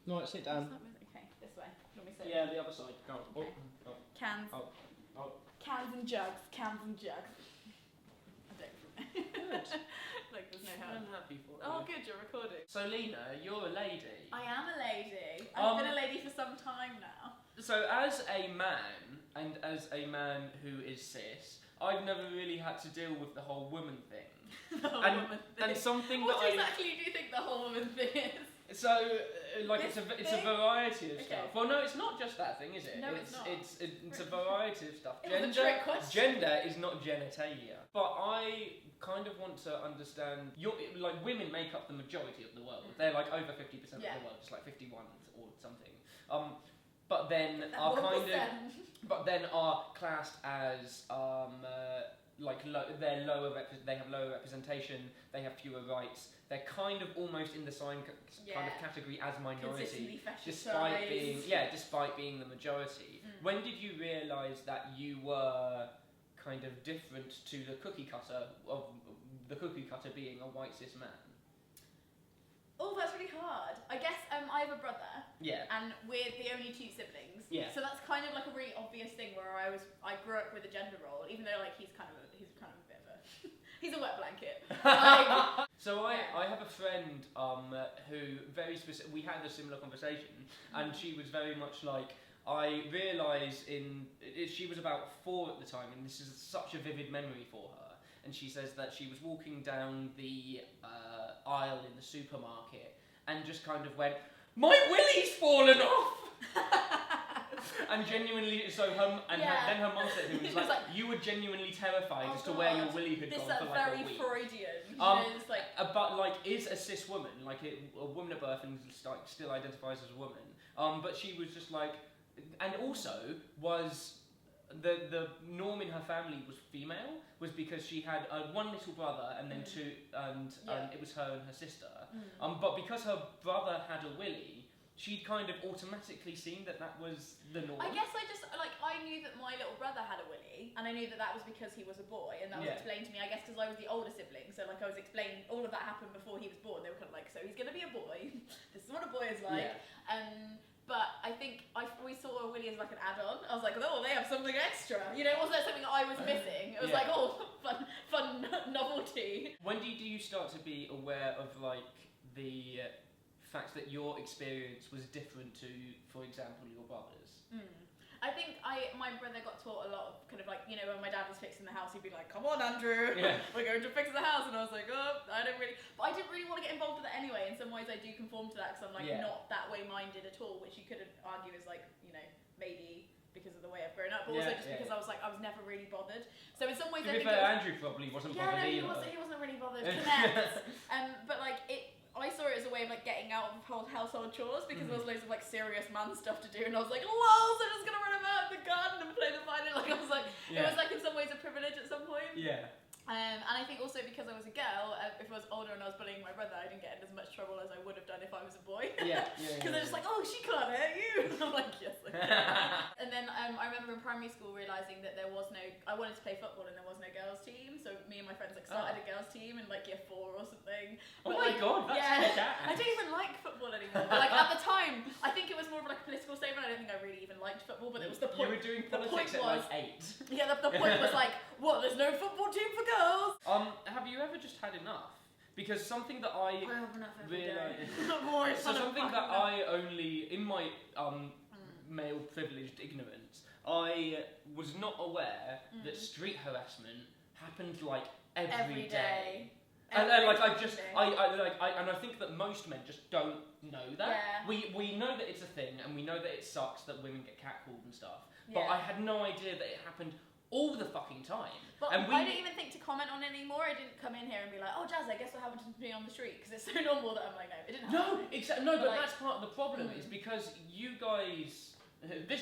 No, sit down. Okay, this way. Let me sit. Yeah, the other side. Go. Okay. Oh. Cans. Oh. Cans and jugs. Cans and jugs. I don't know. Good. Like there's no help. I'm happy for you. Oh, good, you're recording. So, Lena, you're a lady. I am a lady. I've been a lady for some time now. So, as a man, and as a man who is cis, I've never really had to deal with the whole woman thing. The whole woman thing. And something what that exactly do you think the whole woman thing is? So, it's a variety of stuff. Well, no, it's not just that thing, is it? No, it's not. It's a variety of stuff. It was a trick question. Gender is not genitalia. But I kind of want to understand, like, women make up the majority of the world. They're like over 50% of the world, just like 51 or something. But then are classed as they have lower representation. They have fewer rights. They're kind of almost in the same kind of category as minority, despite being the majority. When did you realise that you were kind of different to the cookie cutter of the cookie cutter being a white cis man? Oh, that's really hard. I guess I have a brother. Yeah. And we're the only two siblings. Yeah. So that's kind of like a really obvious thing where I grew up with a gender role, even though like he's kind of a bit of a he's a wet blanket. So I have a friend who very specific. We had a similar conversation, and she was very much like, I realised she was about 4 at the time, and this is such a vivid memory for her. And she says that she was walking down the aisle in the supermarket and just kind of went, "My willy's fallen off!" And genuinely, then her mum said to me, was like, "You were genuinely terrified as to where your willy had gone for like a week." This is very Freudian. But like, is a cis woman, like a woman at birth and still identifies as a woman. But she was just like, and also was the norm in her family was female, was because she had one little brother and then two, and it was her and her sister. But because her brother had a willy, she'd kind of automatically seen that was the norm. I guess I knew that my little brother had a willy, and I knew that was because he was a boy, and that was explained to me, I guess, because I was the older sibling, so like I was explained, all of that happened before he was born. They were kind of like, so he's going to be a boy, this is what a boy is like. But I think we saw a willy as like an add-on. I was like, oh, they have something extra. You know, it wasn't something that I was missing. It was like, oh, fun novelty. When do you start to be aware of like the fact that your experience was different to, for example, your brother's? I think my brother got taught a lot of kind of like, you know, when my dad was fixing the house, he'd be like, "Come on, Andrew, we're going to fix the house," and I was like, "Oh, I didn't really," but I didn't really want to get involved with it anyway. In some ways, I do conform to that because I'm like not that way minded at all, which you could argue is like, you know, maybe because of the way I've grown up, but also just because I was never really bothered. So in some ways, I think Andrew probably wasn't bothered either. He wasn't really bothered. Connect. But like I saw it as a way of like getting out of household chores because there was loads of like serious man stuff to do, and I was like, lol, so I'm just gonna run about in the garden and play the violin. Like I was like, it was like in some ways a privilege at some point. Yeah. And I think also because I was a girl, if I was older and I was bullying my brother, I didn't get in as much trouble as I would have done if I was a boy. Because they're just like, "Oh, she can't hurt you." I'm like, "Yes, I can." And then I remember in primary school realising that I wanted to play football and there was no girls' team, so me and my friends like started a girls' team in like year 4 or something. But, oh my god, that's I don't even like football anymore. But like at the time, I think it was more of like a political statement. I don't think I really even liked football, but it was the point. You were doing politics at like 8. Yeah, the point was like, what? There's no football team for girls. Have you ever just had enough? Because something that I realised, in my male privileged ignorance, I was not aware that street harassment happened like every day. And I think that most men just don't know that. We know that it's a thing, and we know that it sucks that women get catcalled and stuff. But I had no idea that it happened all the fucking time. But I don't even think to comment on it anymore. I didn't come in here and be like, "Oh, Jazz, I guess what happened to me on the street," because it's so normal that I'm like, "No, it didn't happen." But like, that's part of the problem is because you guys are the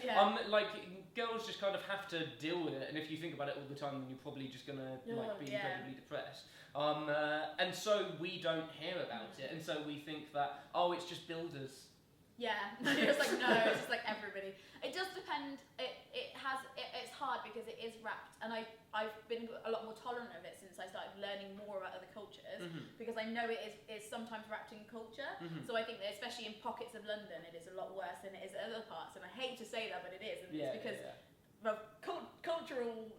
problem. Like girls just kind of have to deal with it, and if you think about it all the time, then you're probably just gonna like be incredibly depressed. And so we don't hear about it, and so we think that it's just builders. Yeah, it's like no, it's just like everybody. It does depend. It's hard because it is wrapped, and I've been a lot more tolerant of it since I started learning more about other cultures, because I know it is sometimes wrapped in culture. So I think that especially in pockets of London, it is a lot worse than it is at other parts, and I hate to say that, but it is, and it's because of cultural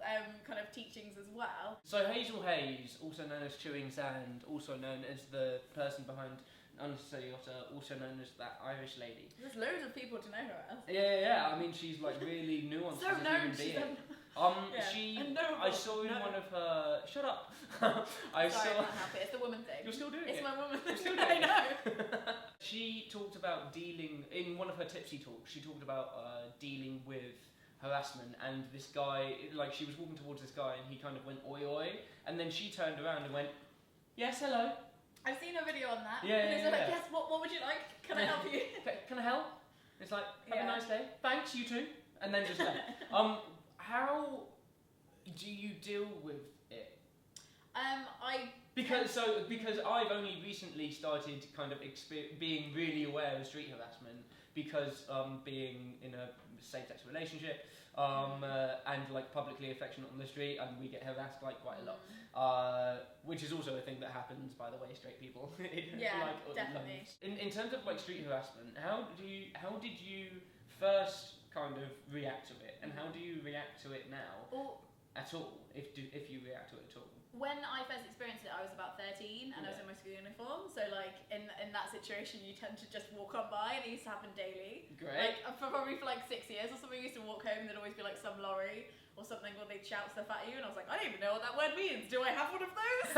kind of teachings as well. So Hazel Hayes, also known as Chewing Sand, also known as the person behind Unnecessary Otter, also known as that Irish lady. There's loads of people to know her as. Yeah. I mean, she's like really nuanced as a human being. I saw in one of her. Shut up. Sorry, I'm not happy. It's the woman thing. You're still doing it. It's my woman thing. You're still doing I know. She talked about dealing in one of her tipsy talks. She talked about dealing with harassment, and this guy, like, she was walking towards this guy, and he kind of went oi oi, and then she turned around and went, yes, hello. I've seen a video on that. Yeah. Like, yes, what would you like? Can I help you? Can I help? It's like, have a nice day. Thanks, you too. And then just left. How do you deal with it? Because I've only recently started kind of being really aware of street harassment, because being in a same-sex relationship and like publicly affectionate on the street, and we get harassed like quite a lot, which is also a thing that happens, by the way, straight people. Yeah, like, definitely. In terms of like street harassment, how did you first kind of react to it, and how do you react to it now? At all, if you react to it at all? When I first experienced it, I was about 13 and I was in my school uniform. So like in that situation, you tend to just walk on by, and it used to happen daily. Great. Like probably for like 6 years or something, I used to walk home and there'd always be like some lorry or something where they'd shout stuff at you, and I was like, I don't even know what that word means. Do I have one of those?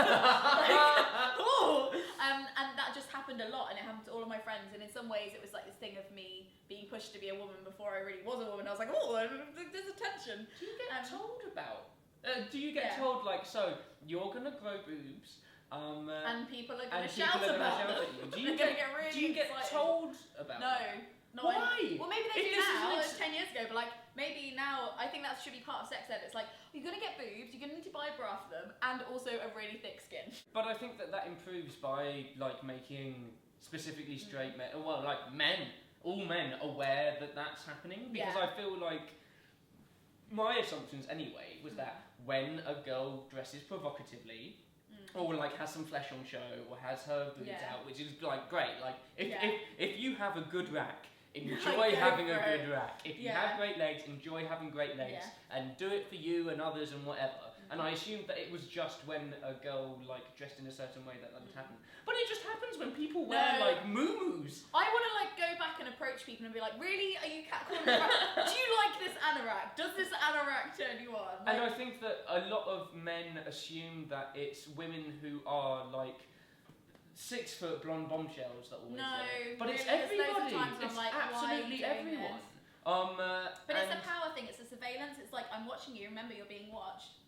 And that just happened a lot, and it happened to all of my friends. And in some ways, it was like this thing of me being pushed to be a woman before I really was a woman. I was like, oh, there's a tension. Do you get told about? Do you get told like, so you're gonna grow boobs, and people are gonna shout about them? Do you get told about? No. Why? Well, maybe they do now. It was 10 years ago, but like maybe now, I think that should be part of sex ed. It's like, you're gonna get boobs, you're gonna need to buy a bra for them, and also a really thick skin. But I think that improves by like making specifically straight men, well, like all men aware that that's happening, because I feel like my assumptions anyway was that when a girl dresses provocatively, or like has some flesh on show, or has her boobs out, which is like great. Like if you have a good rack, enjoy having a good rack. If you have great legs, enjoy having great legs, and do it for you and others and whatever. And I assumed that it was just when a girl like dressed in a certain way that would happen. But it just happens when people wear like muumuus. I want to like go back and approach people and be like, really? Are you catcalling me? Do you like this anorak? Does this anorak turn you on? Like, and I think that a lot of men assume that it's women who are like 6 foot blonde bombshells that always wear it. But really, it's everybody. It's like, absolutely everyone. But it's a power thing. It's a surveillance. It's like, I'm watching you. Remember, you're being watched.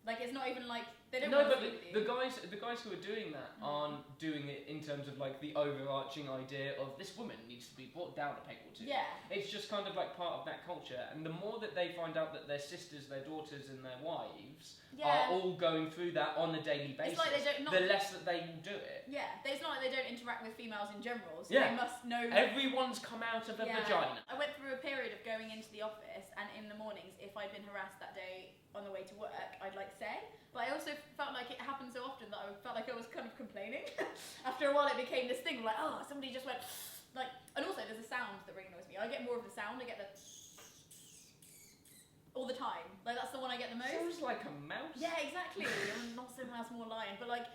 Like, it's not even like they don't. No, but the guys who are doing that aren't doing it in terms of like the overarching idea of this woman needs to be brought down a peg or two. Yeah. It's just kind of like part of that culture, and the more that they find out that their sisters, their daughters, and their wives are all going through that on a daily basis, it's like they don't, the less that they will do it. Yeah, it's not like they don't interact with females in general, so they must know. Everyone's come out of a vagina. I went through a period of going into the office, and in the mornings, if I'd been harassed that day on the way to work, I'd like say. But I also felt like it happened so often that I felt like I was kind of complaining. After a while, it became this thing like, oh, somebody just went like. And also, there's a sound that really annoys me. I get more of the sound. I get the all the time. Like, that's the one I get the most. Sounds like a mouse. Yeah, exactly. Not so mouse, more lion. But like,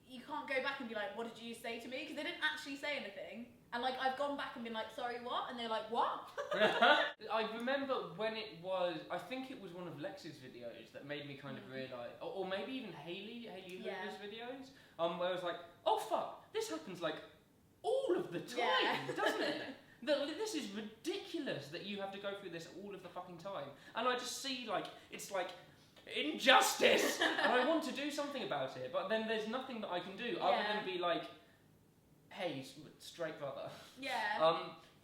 you can't go back and be like, what did you say to me? Because they didn't actually say anything. And like, I've gone back and been like, sorry, what? And they're like, what? I remember when it was, I think it was one of Lex's videos that made me kind of realise, or maybe even Hayley Hoover's videos, where I was like, oh fuck, this happens like all of the time, doesn't it? This is ridiculous that you have to go through this all of the fucking time. And I just see like, it's like, injustice! And I want to do something about it, but then there's nothing that I can do other than be like, hey, straight brother. Yeah.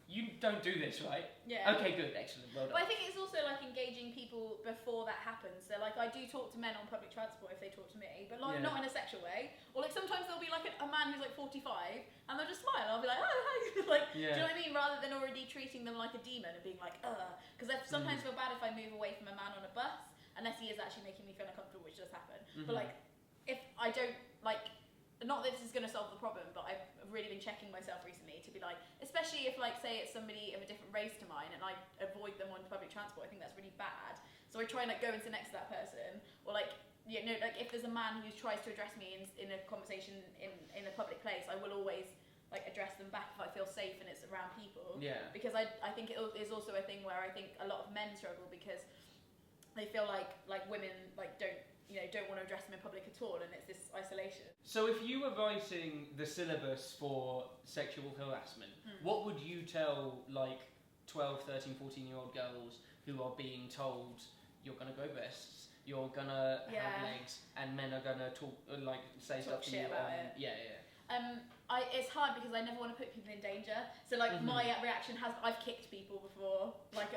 You don't do this, right? Yeah. Okay, good, excellent, well done. But I think it's also like engaging people before that happens. So like, I do talk to men on public transport if they talk to me, but like not in a sexual way. Or like sometimes there'll be like a man who's like 45 and they'll just smile. I'll be like, oh, hi. Like, Do you know what I mean? Rather than already treating them like a demon and being like, because I sometimes feel bad if I move away from a man on a bus, unless he is actually making me feel uncomfortable, which does happen. But like, if I don't like, not that this is going to solve the problem, but I've really been checking myself recently to be like, especially if like, say it's somebody of a different race to mine and I avoid them on public transport, I think that's really bad. So I try and like go and sit next to that person, or like, you know, like if there's a man who tries to address me in a conversation in a public place, I will always like address them back if I feel safe and it's around people. Yeah. Because I think it is also a thing where I think a lot of men struggle because they feel like women like don't want to address them in public at all, and it's this isolation. So if you were writing the syllabus for sexual harassment, what would you tell like 12, 13, 14-year-old girls who are being told you're going to grow breasts, you're going to have legs, and men are going to talk, like, say stuff to you about it. It's hard because I never want to put people in danger. So like my reaction I've kicked people before. Like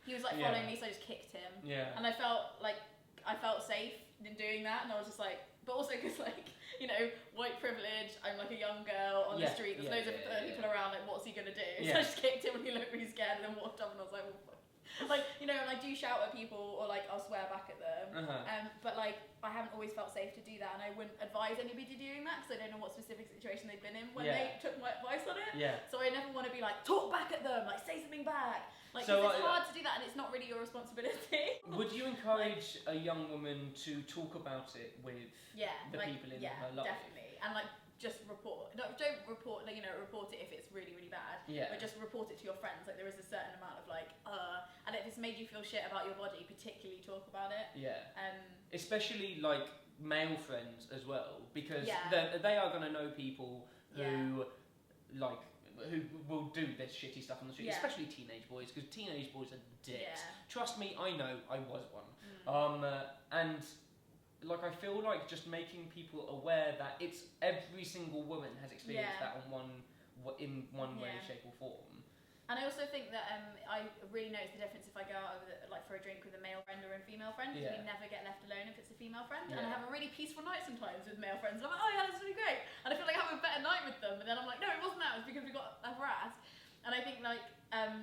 he was like following me, so I just kicked him. Yeah. And I felt safe in doing that, and I was just like, but also because like, you know, white privilege, I'm like a young girl on the street, there's loads of people around, like what's he gonna do? So I just kicked him and he looked really scared and then walked up and I was like, well, fuck. Like, you know, and I do shout at people or like I'll swear back at them, but like I haven't always felt safe to do that, and I wouldn't advise anybody doing that because I don't know what specific situation they've been in when they took my advice on it. So I never want to be like, talk back at them, like say something back. Like, so it's hard to do that and it's not really your responsibility. Would you encourage a young woman to talk about it with the people in her life? Yeah, definitely. And like just report. No, don't report, like, you know, report it if it's really, really bad. Yeah. But just report it to your friends. Like there is a certain amount of like, and if it's made you feel shit about your body, particularly talk about it. Yeah. Especially like male friends as well, because they are going to know people who like who will do this shitty stuff on the street, especially teenage boys, because teenage boys are dicks. Trust me, I know, I was one. And like I feel like just making people aware that it's every single woman has experienced that in one way, shape or form. And I also think that I really notice the difference if I go out like for a drink with a male friend or a female friend, because we never get left alone if it's a female friend. And I have a really peaceful night sometimes with male friends. And I'm like, oh yeah, that's really great. And I feel like I have a better night with them. And then I'm like, no, it wasn't that. It was because we got harassed. And I think like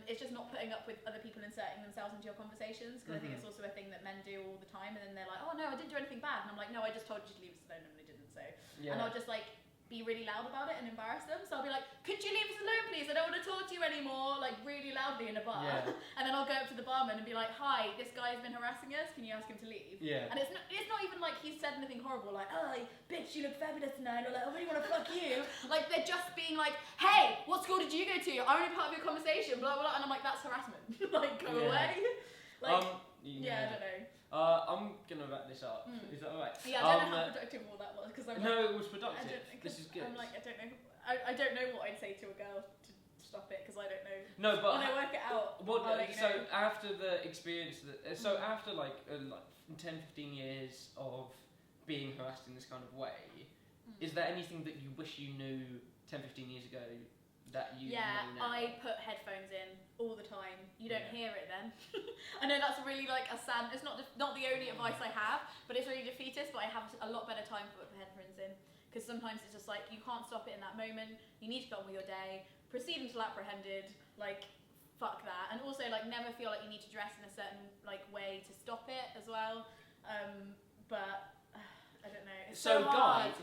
it's just not putting up with other people inserting themselves into your conversations, because I think it's also a thing that men do all the time. And then they're like, oh no, I didn't do anything bad. And I'm like, no, I just told you to leave us alone and they didn't. So and I'll just like be really loud about it and embarrass them. So I'll be like, could you leave us alone please? I don't want to talk to you anymore, like really loudly in a bar. And then I'll go up to the barman and be like, hi, this guy's been harassing us, can you ask him to leave? And it's not even like he's said anything horrible, like, oh bitch, you look fabulous tonight, or like, I really want to fuck you. Like they're just being like, hey, what school did you go to? I'm only part of your conversation, blah blah blah. And I'm like, that's harassment. Like, go away. Like, I don't know. I'm gonna wrap this up. Is that alright? Yeah, I don't know how productive all that was, because I'm like, no, it was productive. This is good. I'm like, I don't know what I'd say to a girl to stop it, because I don't know. No, but when I work it out. So after the experience, after like 10, 15 years of being harassed in this kind of way, is there anything that you wish you knew 10, 15 years ago that you know now? I put headphones in all the time. You don't hear it then. I know that's really like a sad, it's not the only advice I have, but it's really defeatist, but I have a lot better time to put headphones in, because sometimes it's just like, you can't stop it in that moment, you need to go on with your day, proceed until apprehended, like, fuck that. And also like never feel like you need to dress in a certain like way to stop it as well. But I don't know. It's so hard.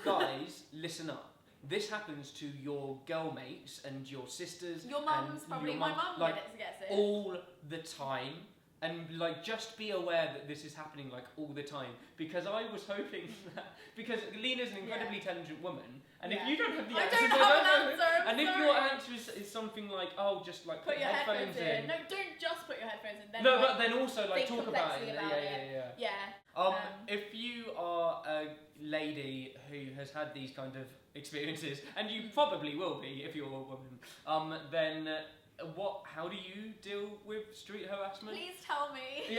Guys, listen up. This happens to your girl mates and your sisters. Your mum's probably, my mum like, gets it. All the time. And like, just be aware that this is happening like all the time. Because I was hoping that, because Lena's an incredibly intelligent woman, and if you don't have the answer, and if your answer is something like, oh, just like put your headphones in. No, don't just put your headphones in. Then no, but then also like talk about it. Yeah. If you are a lady who has had these kind of experiences, and you probably will be if you're a woman, then how do you deal with street harassment? Please tell me.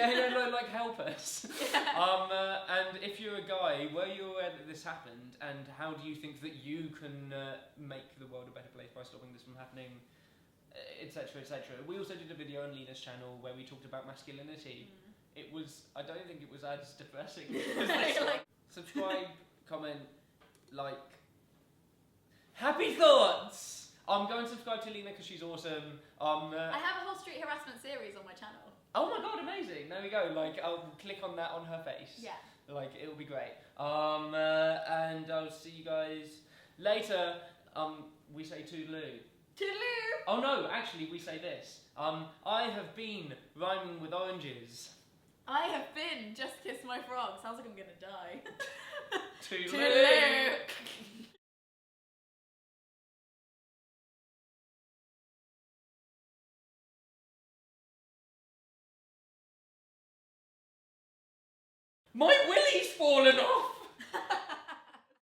Like help us. And if you're a guy, were you aware that this happened, and how do you think that you can make the world a better place by stopping this from happening, etc, etc. We also did a video on Lena's channel where we talked about masculinity. I don't think it was as depressing as this one. Subscribe, comment, like. Happy thoughts! Go and subscribe to Lena because she's awesome. I have a whole street harassment series on my channel. Oh my god, amazing! There we go. Like, I'll click on that on her face. Yeah. Like, it'll be great. And I'll see you guys later. We say toodaloo. Toodaloo! Oh no, actually, we say this. I have been Rhyming with Oranges. I have been JustKissMyFrog. Sounds like I'm gonna die. Toodaloo! Toodaloo! My willy's fallen off!